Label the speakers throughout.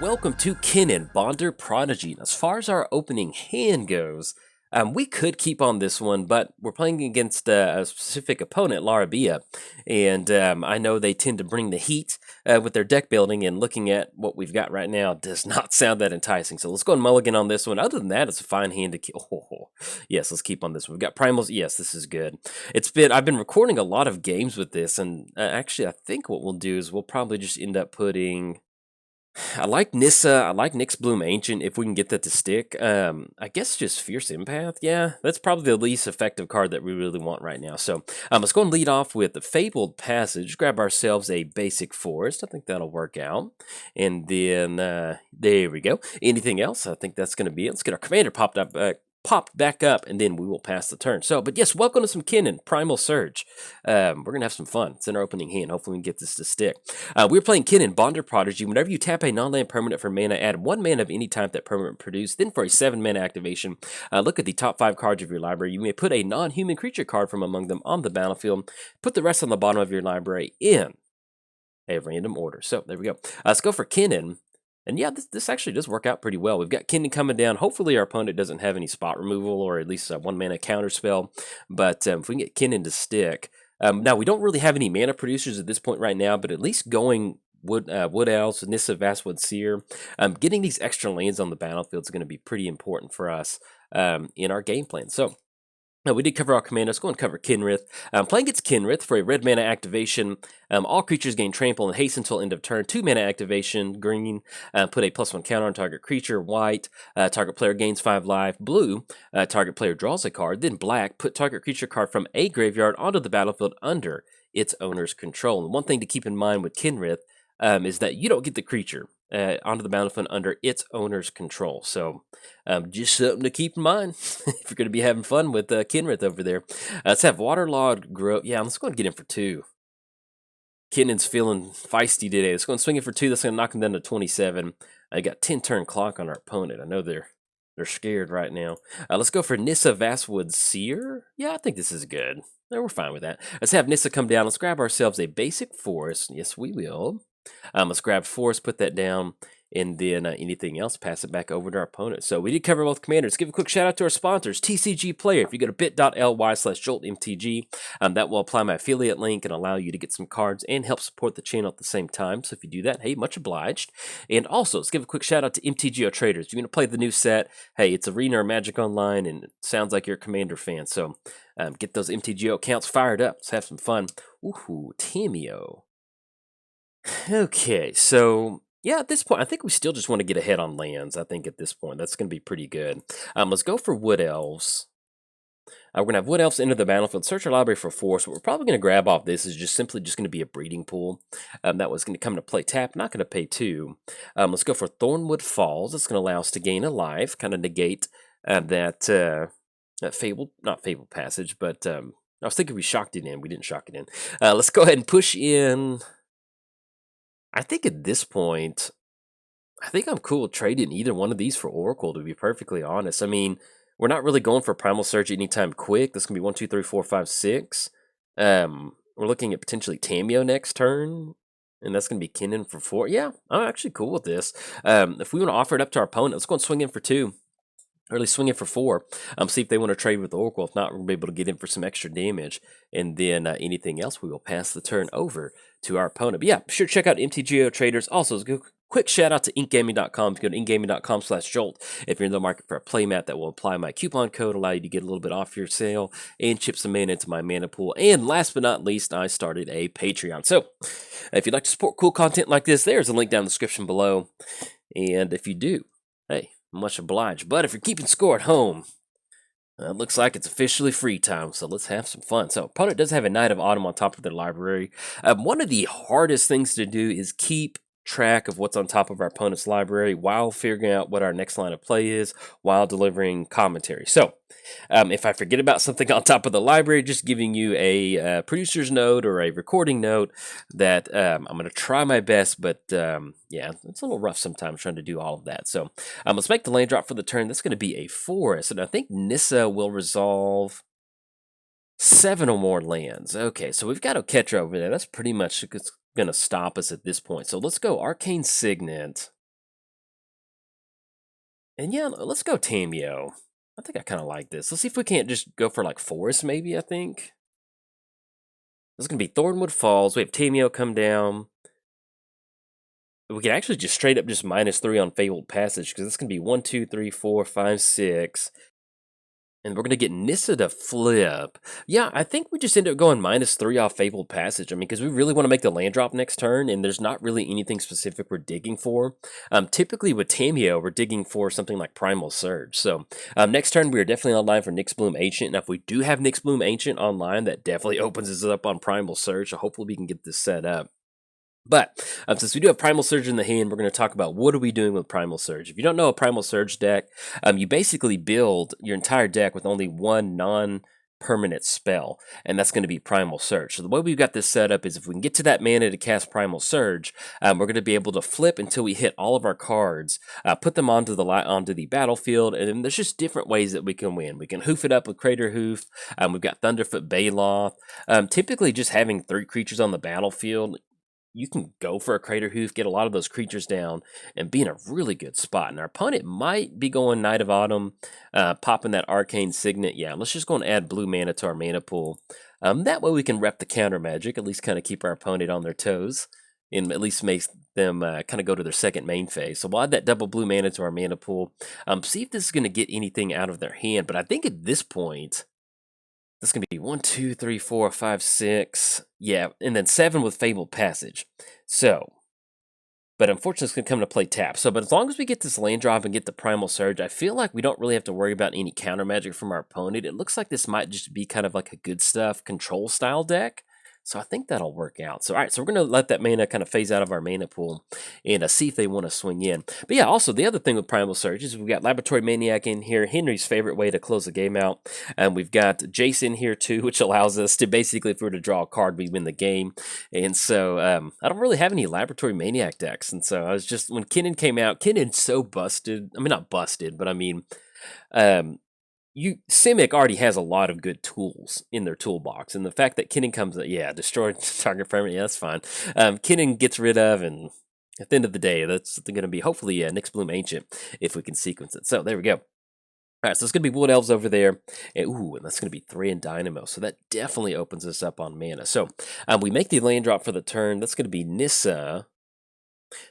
Speaker 1: Welcome to Kinnan, Bonder Prodigy. And as far as our opening hand goes, we could keep on this one, but we're playing against a specific opponent, Larabia, and I know they tend to bring the heat with their deck building, and looking at what we've got right now does not sound that enticing. So let's go and mulligan on this one. Other than that, it's a fine hand to kill. Oh, yes, let's keep on this one. We've got Primals. Yes, this is good. I've been recording a lot of games with this, and actually I think what we'll do is we'll probably just end up putting... I like Nissa. I like Nyx Bloom Ancient if we can get that to stick. I guess just Fierce Empath. Yeah, that's probably the least effective card that we really want right now. So let's go and lead off with the Fabled Passage. Grab ourselves a basic forest. I think that'll work out. And then there we go. Anything else? I think that's going to be it. Let's get our commander popped back up, and then we will pass the turn. So, but yes, welcome to some Kinnan, Primal Surge. We're going to have some fun. It's in our opening hand. Hopefully we can get this to stick. We're playing Kinnan, Bonder Prodigy. Whenever you tap a non-land permanent for mana, add 1 mana of any type that permanent produced. Then for a 7 mana activation, look at the top 5 cards of your library. You may put a non-human creature card from among them on the battlefield. Put the rest on the bottom of your library in a random order. So, there we go. Let's go for Kinnan. And yeah, this actually does work out pretty well. We've got Kinnan coming down. Hopefully our opponent doesn't have any spot removal, or at least a 1 mana counter spell. But if we can get Kinnan to stick. Now, we don't really have any mana producers at this point right now, but at least going Wood Elves, Nissa, Vastwood Seer, getting these extra lands on the battlefield is going to be pretty important for us in our game plan. So, we did cover our command. Let's go and cover Kenrith. Playing against Kenrith for a red mana activation. All creatures gain trample and haste until end of turn. 2 mana activation, green. Put a +1 counter on target creature. White, target player gains 5 life. Blue, target player draws a card. Then black, put target creature card from a graveyard onto the battlefield under its owner's control. And one thing to keep in mind with Kenrith is that you don't get the creature onto the battlefield under its owner's control. So just something to keep in mind if you're going to be having fun with Kenrith over there. Let's have Waterlogged Grove. Yeah, let's go and get him for 2. Kinnan's feeling feisty today. Let's go and swing it for 2. That's going to knock him down to 27. I got 10 turn clock on our opponent. I know they're scared right now. Let's go for Nissa, Vastwood Seer. Yeah, I think this is good. We're fine with that. Let's have Nissa come down. Let's grab ourselves a basic forest. Yes, we will. Let's grab forest, put that down, and then anything else, pass it back over to our opponent. So we did cover both commanders. Give a quick shout out to our sponsors, TCG Player. If you go to bit.ly/Jolt MTG, that will apply my affiliate link and allow you to get some cards and help support the channel at the same time. So if you do that, hey, much obliged. And also, let's give a quick shout out to MTGOTraders. If you're going to play the new set, hey, it's Arena or Magic Online, and it sounds like you're a Commander fan. So get those MTGO accounts fired up. Let's have some fun. Ooh, Tameo. Okay, so yeah, at this point, I think we still just want to get ahead on lands. I think at this point, that's going to be pretty good. Let's go for Wood Elves. We're going to have Wood Elves enter the battlefield, search our library for 4. So what we're probably going to grab off this is just simply just going to be a breeding pool. That was going to come to play tap, not going to pay 2. Let's go for Thornwood Falls. That's going to allow us to gain a life, kind of negate that Fabled, not Fabled Passage, but I was thinking we shocked it in. We didn't shock it in. Let's go ahead and push in... I think at this point, I think I'm cool trading either one of these for Oracle, to be perfectly honest. I mean, we're not really going for Primal Surge anytime quick. This can be 1, 2, 3, 4, 5, 6. We're looking at potentially Tameo next turn, and that's going to be Kinnan for 4. Yeah, I'm actually cool with this. If we want to offer it up to our opponent, let's go and swing in for 2. Or at least swing it for 4. See if they want to trade with Oracle. If not, we're going to be able to get in for some extra damage. And then anything else, we will pass the turn over to our opponent. But yeah, be sure to check out MTGOTraders. Also, let's go quick shout out to inkgaming.com. If you go to inkgaming.com/Jolt, if you're in the market for a playmat that will apply my coupon code, allow you to get a little bit off your sale, and chip some mana into my mana pool. And last but not least, I started a Patreon. So if you'd like to support cool content like this, there's a link down in the description below. And if you do, hey, much obliged. But if you're keeping score at home, it looks like it's officially free time, so let's have some fun. So opponent does have a Knight of Autumn on top of their library. One of the hardest things to do is keep track of what's on top of our opponent's library while figuring out what our next line of play is while delivering commentary. So if I forget about something on top of the library, just giving you a producer's note or a recording note that I'm going to try my best, but yeah, it's a little rough sometimes trying to do all of that. So let's make the land drop for the turn. That's going to be a forest, and I think Nissa will resolve 7 or more lands. Okay, so we've got Oketra over there. That's pretty much going to stop us at this point. So let's go Arcane Signet. And yeah, let's go Tameo. I think I kind of like this. Let's see if we can't just go for like Forest, maybe, I think. This is going to be Thornwood Falls. We have Tameo come down. We can actually just straight up just -3 on Fabled Passage, because it's going to be 1, 2, 3, 4, 5, 6. And we're going to get Nissa to flip. Yeah, I think we just end up going -3 off Fabled Passage. I mean, because we really want to make the land drop next turn, and there's not really anything specific we're digging for. Typically with Tameo, we're digging for something like Primal Surge. So next turn, we are definitely online for Nyx Bloom Ancient. Now, if we do have Nyx Bloom Ancient online, that definitely opens us up on Primal Surge. So hopefully we can get this set up. But since we do have Primal Surge in the hand, we're going to talk about what are we doing with Primal Surge. If you don't know a Primal Surge deck, you basically build your entire deck with only one non-permanent spell, and that's going to be Primal Surge. So the way we've got this set up is if we can get to that mana to cast Primal Surge, we're going to be able to flip until we hit all of our cards, put them onto the battlefield, and then there's just different ways that we can win. We can hoof it up with Crater Hoof. We've got Thunderfoot Baloth. Typically, just having 3 creatures on the battlefield, you can go for a Crater Hoof, get a lot of those creatures down, and be in a really good spot. And our opponent might be going Knight of Autumn, popping that Arcane Signet. Yeah, let's just go and add blue mana to our mana pool. That way we can rep the counter magic, at least kind of keep our opponent on their toes, and at least make them kind of go to their second main phase. So we'll add that double blue mana to our mana pool. See if this is going to get anything out of their hand. But I think at this point, this is going to be 1, 2, 3, 4, 5, 6. Yeah, and then 7 with Fabled Passage. So, but unfortunately, it's going to come to play tap. So, but as long as we get this land drop and get the Primal Surge, I feel like we don't really have to worry about any counter magic from our opponent. It looks like this might just be kind of like a good stuff control style deck. So I think that'll work out. So, all right, so we're going to let that mana kind of phase out of our mana pool and see if they want to swing in. But yeah, also the other thing with Primal Surge is we've got Laboratory Maniac in here, Henry's favorite way to close the game out. And we've got Jason here too, which allows us to basically, if we were to draw a card, we win the game. And so I don't really have any Laboratory Maniac decks. And so I was just, when Kinnan came out, Kinnan's so busted. I mean, not busted, but I mean, Simic already has a lot of good tools in their toolbox, and the fact that Kinnan comes, yeah, destroy target permanent, yeah, that's fine. Kinnan gets rid of, and at the end of the day, that's going to be hopefully a Nyx Bloom Ancient if we can sequence it. So there we go. All right, so it's going to be Wood Elves over there, and that's going to be Thray and Dynamo, so that definitely opens us up on mana. So we make the land drop for the turn. That's going to be Nissa.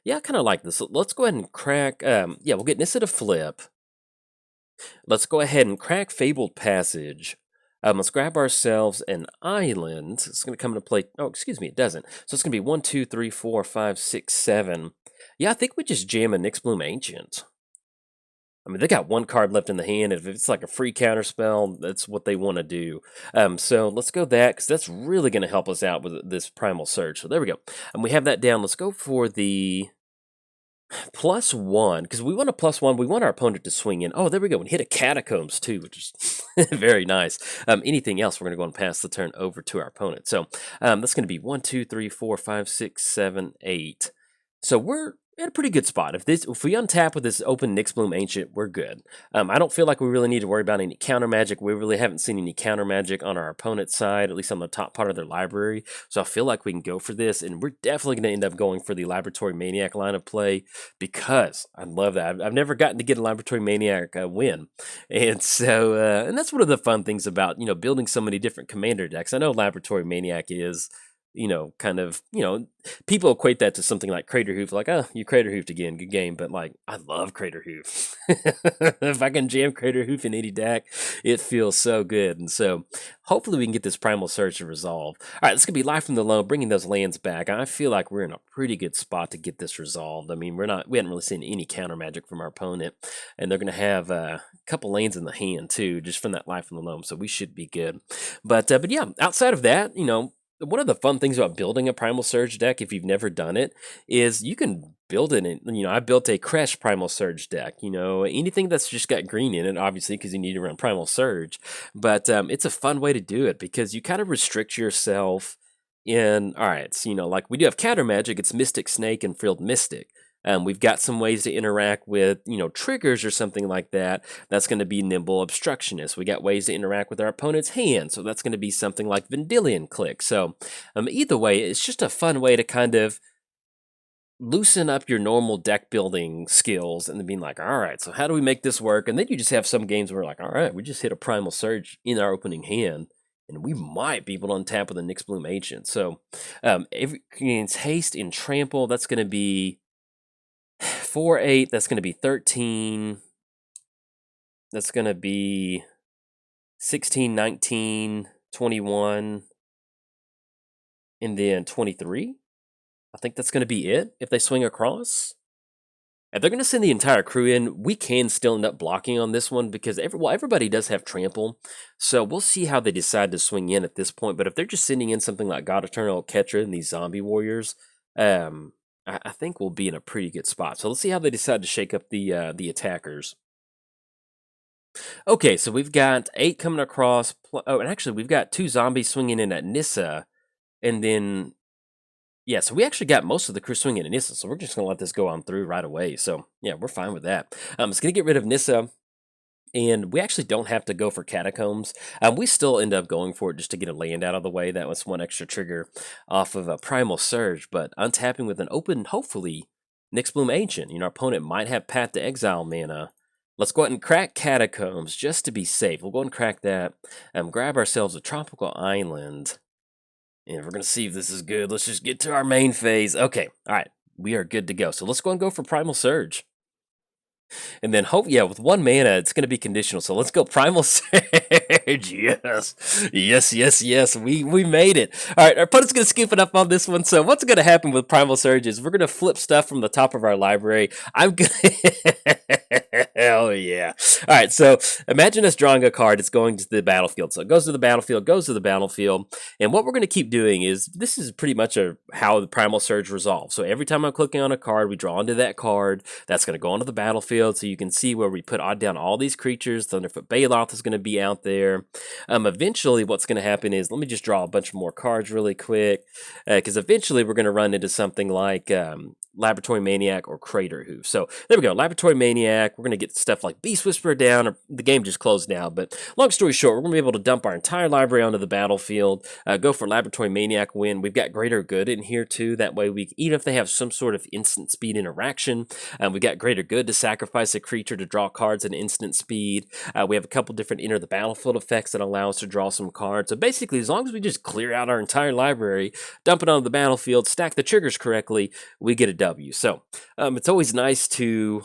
Speaker 1: Yeah, I kind of like this. Let's go ahead and crack, yeah, we'll get Nissa to flip. Let's go ahead and crack Fabled Passage. Let's grab ourselves an island. It's going to come into play. Oh, excuse me, it doesn't. So it's going to be 1, 2, 3, 4, 5, 6, 7. Yeah, I think we just jam a Nyx Bloom Ancient. I mean, they got 1 card left in the hand. If it's like a free counter spell, that's what they want to do. So let's go that, because that's really going to help us out with this Primal Surge. So there we go. And we have that down. Let's go for the +1, because we want a +1. We want our opponent to swing in. Oh, there we go. And hit a Catacombs too, which is very nice. Anything else, we're going to go and pass the turn over to our opponent. So that's going to be 1, 2, 3, 4, 5, 6, 7, 8. So we're in a pretty good spot. If we untap with this open Nyx Bloom Ancient, we're good. I don't feel like we really need to worry about any counter magic. We really haven't seen any counter magic on our opponent's side, at least on the top part of their library. So I feel like we can go for this, and we're definitely going to end up going for the Laboratory Maniac line of play, because I love that. I've never gotten to get a Laboratory Maniac win, and so and that's one of the fun things about building so many different commander decks. I know Laboratory Maniac is kind of, people equate that to something like Crater Hoof, like, oh, you Crater Hoofed again, good game. But like, I love Crater Hoof. If I can jam Crater Hoof in any deck, it feels so good. And so hopefully we can get this Primal Surge to resolve. All right, this could be Life from the Loam, bringing those lands back. I feel like we're in a pretty good spot to get this resolved. I mean, we hadn't really seen any counter magic from our opponent, and they're going to have a couple lands in the hand too, just from that Life from the Loam. So we should be good. But yeah, outside of that, one of the fun things about building a Primal Surge deck, if you've never done it, is you can build it in, I built a Crash Primal Surge deck, anything that's just got green in it, obviously, because you need to run Primal Surge. But it's a fun way to do it, because you kind of restrict yourself in, all right, so, like we do have counter magic, it's Mystic Snake and Frilled Mystic. We've got some ways to interact with, triggers or something like that. That's going to be Nimble Obstructionist. We got ways to interact with our opponent's hand. So that's going to be something like Vendilion Click. So either way, it's just a fun way to kind of loosen up your normal deck building skills and then being like, all right, so how do we make this work? And then you just have some games where like, all right, we just hit a Primal Surge in our opening hand, and we might be able to untap with a Nyxbloom Ancient. So every gains haste and trample, that's going to be 4-8, that's going to be 13, that's going to be 16, 19, 21, and then 23. I think that's going to be it if they swing across. If they're going to send the entire crew in, we can still end up blocking on this one because everybody does have trample. So we'll see how they decide to swing in at this point. But if they're just sending in something like God Eternal Ketra and these zombie warriors, I think we'll be in a pretty good spot. So let's see how they decide to shake up the attackers. Okay, so we've got 8 coming across. Oh, and actually we've got 2 zombies swinging in at Nissa, and then. Yeah, so we actually got most of the crew swinging at Nissa, so we're just going to let this go on through right away. So, yeah, we're fine with that. It's going to get rid of Nissa, and we actually don't have to go for Catacombs. We still end up going for it just to get a land out of the way. That was one extra trigger off of a Primal Surge, but untapping with an open, hopefully, Nyxbloom Ancient. Our opponent might have Path to Exile mana. Let's go ahead and crack Catacombs just to be safe. We'll go ahead and crack that, grab ourselves a Tropical Island. And we're going to see if this is good. Let's just get to our main phase. Okay, all right. We are good to go. So let's go and go for Primal Surge. And then with 1 mana, it's going to be conditional. So let's go Primal Surge. Yes. We made it. All right, our opponent's going to scoop it up on this one. So what's going to happen with Primal Surge is we're going to flip stuff from the top of our library. I'm going to... Hell yeah. All right, so imagine us drawing a card. It's going to the battlefield. So it goes to the battlefield, And what we're going to keep doing is, this is pretty much how the Primal Surge resolves. So every time I'm clicking on a card, we draw onto that card. That's going to go onto the battlefield. So you can see where we put down all these creatures. Thunderfoot Baloth is going to be out there. Eventually, what's going to happen is, let me just draw a bunch more cards really quick. Because eventually, we're going to run into something like... Laboratory Maniac or Crater Hoof. So there we go, Laboratory Maniac. We're going to get stuff like Beast Whisperer down, or the game just closed now, but long story short, we're going to be able to dump our entire library onto the battlefield, go for Laboratory Maniac win. We've got Greater Good in here too, that way even if they have some sort of instant speed interaction, we've got Greater Good to sacrifice a creature to draw cards at instant speed. We have a couple different enter the battlefield effects that allow us to draw some cards. So basically, as long as we just clear out our entire library, dump it onto the battlefield, stack the triggers correctly, we get a W. So it's always nice to,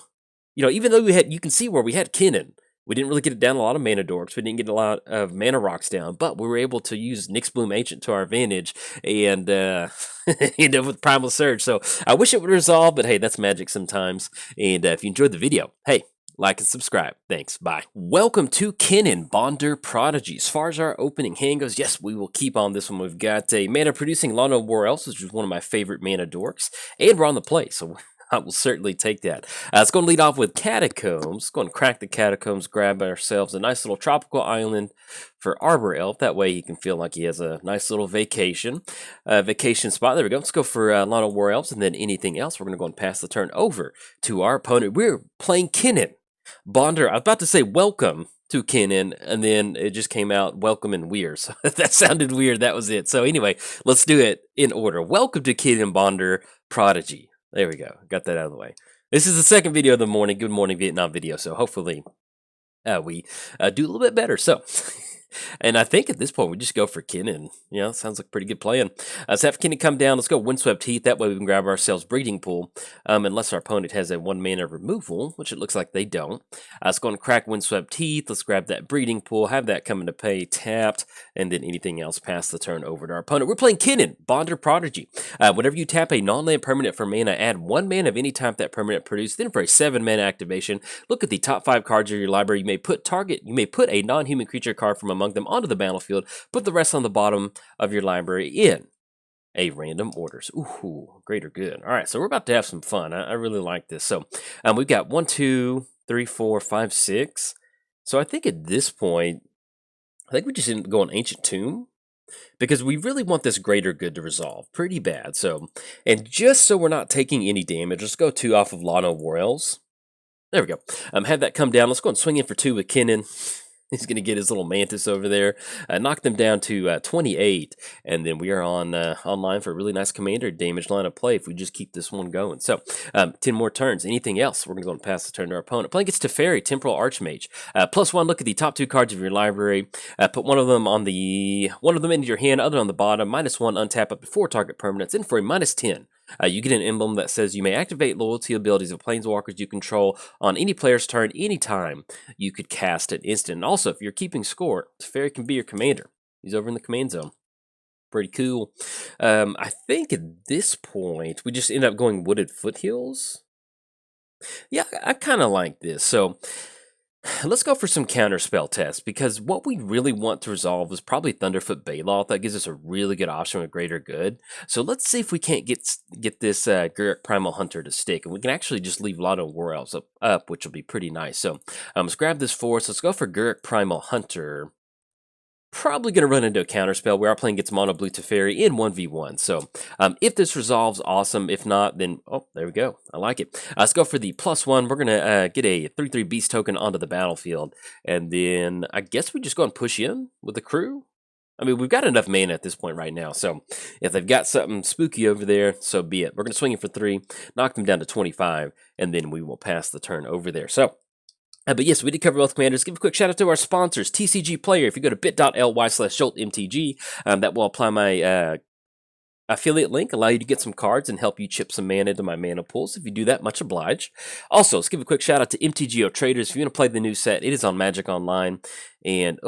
Speaker 1: even though you can see where we had Kinnan, we didn't really get it down a lot of mana dorks. We didn't get a lot of mana rocks down, but we were able to use Nyxbloom Ancient to our advantage and end up with Primal Surge. So I wish it would resolve, but hey, that's magic sometimes. And if you enjoyed the video, hey, like and subscribe. Thanks. Bye. Welcome to Kinnan, Bonder Prodigy. As far as our opening hand goes, yes, we will keep on this one. We've got a mana-producing Lana War Elves, which is one of my favorite mana dorks, and we're on the play, so I will certainly take that. It's going to lead off with Catacombs. Go and crack the Catacombs, grab ourselves a nice little tropical island for Arbor Elf. That way he can feel like he has a nice little vacation spot. There we go. Let's go for Lana War Elves, and then anything else. We're going to go and pass the turn over to our opponent. We're playing Kinnan. Bonder, I was about to say welcome to Kinnan, and then it just came out welcome and weird. So that sounded weird. That was it. So anyway, let's do it in order. Welcome to Kinnan, Bonder Prodigy. There we go. Got that out of the way. This is the second video of the morning. Good morning, Vietnam video. So hopefully we do a little bit better. So... And I think at this point, we just go for Kinnan. Sounds like a pretty good plan. Let's have Kinnan come down. Let's go Windswept Heath. That way we can grab ourselves Breeding Pool. Unless our opponent has a 1 mana removal, which it looks like they don't. Let's go and crack Windswept Heath. Let's grab that Breeding Pool. Have that come into play tapped. And then anything else pass the turn over to our opponent. We're playing Kinnan, Bonder Prodigy. Whenever you tap a non-land permanent for mana, add 1 mana of any type that permanent produced. Then for a 7 mana activation, look at the top 5 cards of your library. You may put a non-human creature card from among them onto the battlefield, put the rest on the bottom of your library in a random order. Ooh, Greater Good. All right, so we're about to have some fun. I really like this. So we've got 1, 2, 3, 4, 5, 6. So I think at this point, we just didn't go on Ancient Tomb because we really want this Greater Good to resolve pretty bad. So, and just so we're not taking any damage, let's go 2 off of Lana War Elves. There we go. Have that come down. Let's go and swing in for 2 with Kinnan. He's going to get his little mantis over there, knock them down to 28, and then we are on online for a really nice commander damage line of play if we just keep this one going. So 10 more turns. Anything else? We're going to go and pass the turn to our opponent. Playing against Teferi, Temporal Archmage. +1. Look at the top 2 cards of your library. Put one of them into your hand, other on the bottom. -1. Untap up to 4 target permanents. And for a -10. You get an emblem that says you may activate loyalty abilities of planeswalkers you control on any player's turn anytime you could cast an instant. And also, if you're keeping score, Teferi can be your commander. He's over in the command zone. Pretty cool. I think at this point, we just end up going Wooded Foothills. Yeah, I kind of like this. So let's go for some counterspell tests, because what we really want to resolve is probably Thunderfoot Baloth. That gives us a really good option with Greater Good. So let's see if we can't get this Garruk Primal Hunter to stick, and we can actually just leave Lotto War Elves up, which will be pretty nice. So let's grab this for us. Let's go for Garruk Primal Hunter. Probably going to run into a counterspell. We are playing against Mono Blue Teferi in 1v1. So if this resolves, awesome. If not, then, oh, there we go. I like it. Let's go for the +1. We're going to get a 3/3 Beast token onto the battlefield. And then I guess we just go and push in with the crew. I mean, we've got enough mana at this point right now. So if they've got something spooky over there, so be it. We're going to swing in for 3, knock them down to 25, and then we will pass the turn over there. So but yes, we did cover both commanders. Give a quick shout out to our sponsors, TCG Player. If you go to bit.ly/JoltMTG, that will apply my affiliate link, allow you to get some cards and help you chip some mana into my mana pools. If you do that, much obliged. Also, let's give a quick shout out to MTGOTraders. If you want to play the new set, it is on Magic Online. And,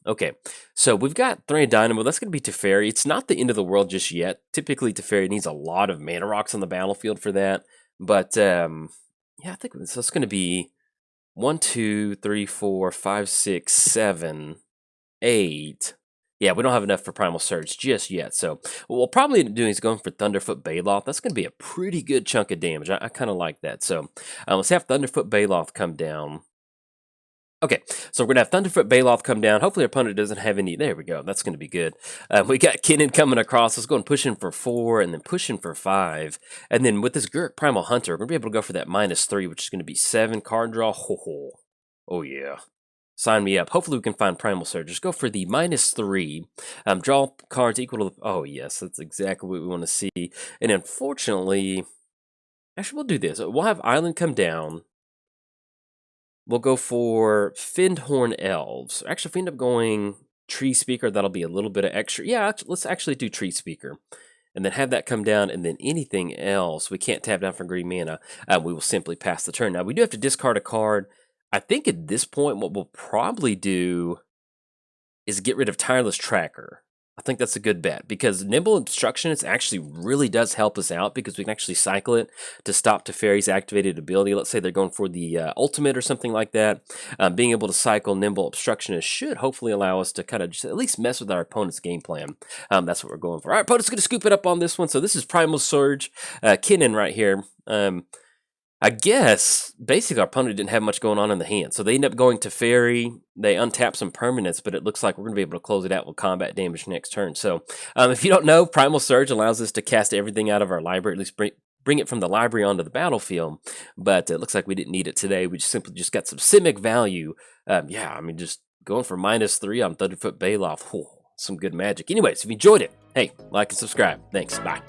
Speaker 1: okay. So we've got Thran Dynamo. That's going to be Teferi. It's not the end of the world just yet. Typically, Teferi needs a lot of mana rocks on the battlefield for that. But, yeah, I think that's going to be 1, 2, 3, 4, 5, 6, 7, 8. Yeah, we don't have enough for Primal Surge just yet. So what we'll probably end up doing is going for Thunderfoot Baloth. That's going to be a pretty good chunk of damage. I kind of like that. So let's have Thunderfoot Baloth come down. Okay, so we're going to have Thunderfoot Baloth come down. Hopefully our opponent doesn't have any. There we go. That's going to be good. We got Kinnan coming across. Let's go and push in for 4 and then push in for 5. And then with this Garruk Primal Hunter, we're going to be able to go for that -3, which is going to be 7 card draw. Oh, yeah. Sign me up. Hopefully we can find Primal Surge. Just go for the -3. Draw cards equal to... Oh, yes. That's exactly what we want to see. And unfortunately... Actually, we'll do this. We'll have Island come down. We'll go for Findhorn Elves. Actually, if we end up going Tree Speaker, that'll be a little bit of extra. Yeah, let's actually do Tree Speaker. And then have that come down, and then anything else we can't tap down for green mana, we will simply pass the turn. Now, we do have to discard a card. I think at this point, what we'll probably do is get rid of Tireless Tracker. I think that's a good bet, because Nimble Obstructionist actually really does help us out, because we can actually cycle it to stop Teferi's activated ability. Let's say they're going for the ultimate or something like that. Being able to cycle Nimble Obstructionist should hopefully allow us to kind of just at least mess with our opponent's game plan. That's what we're going for. Our opponent's going to scoop it up on this one. So this is Primal Surge, Kinnan right here. I guess, basically, our opponent didn't have much going on in the hand. So they end up going to Teferi. They untap some permanents, but it looks like we're going to be able to close it out with combat damage next turn. So if you don't know, Primal Surge allows us to cast everything out of our library, at least bring it from the library onto the battlefield. But it looks like we didn't need it today. We just simply just got some Simic value. Yeah, I mean, just going for -3 on Thunderfoot Baloth. Some good magic. Anyways, if you enjoyed it, hey, like and subscribe. Thanks. Bye.